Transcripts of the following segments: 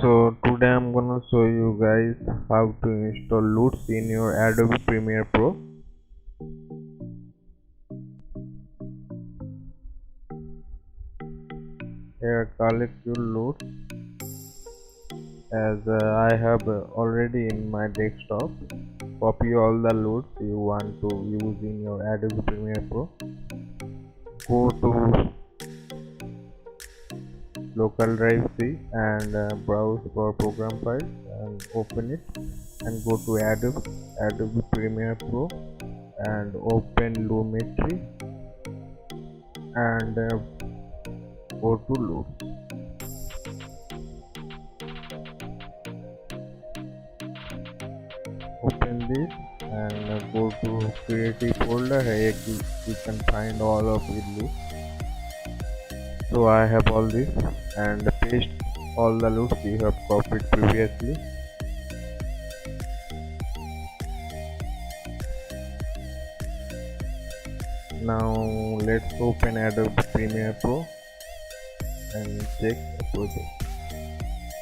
So today I'm gonna show you guys how to install Luts in your Adobe Premiere Pro. Here, collect your Luts as I have already in my desktop. Copy all the Luts you want to use in your Adobe Premiere Pro. Go to local drive C and browse for program files and open it and go to Adobe Premiere Pro and open Lumetri and go to Luts. Open this and go to creative folder. Here you can find all of it. So I have all this and paste all the Luts you have copied previously. Now let's open Adobe Premiere Pro and check the project.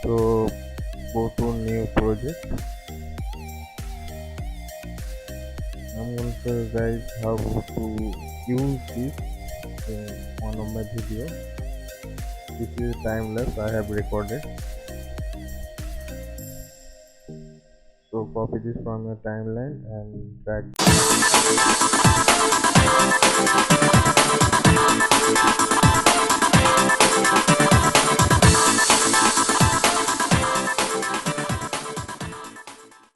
So go to new project. I'm going to show you guys how to use this in one of my videos. This is time lapse I have recorded. So copy this from your timeline and drag.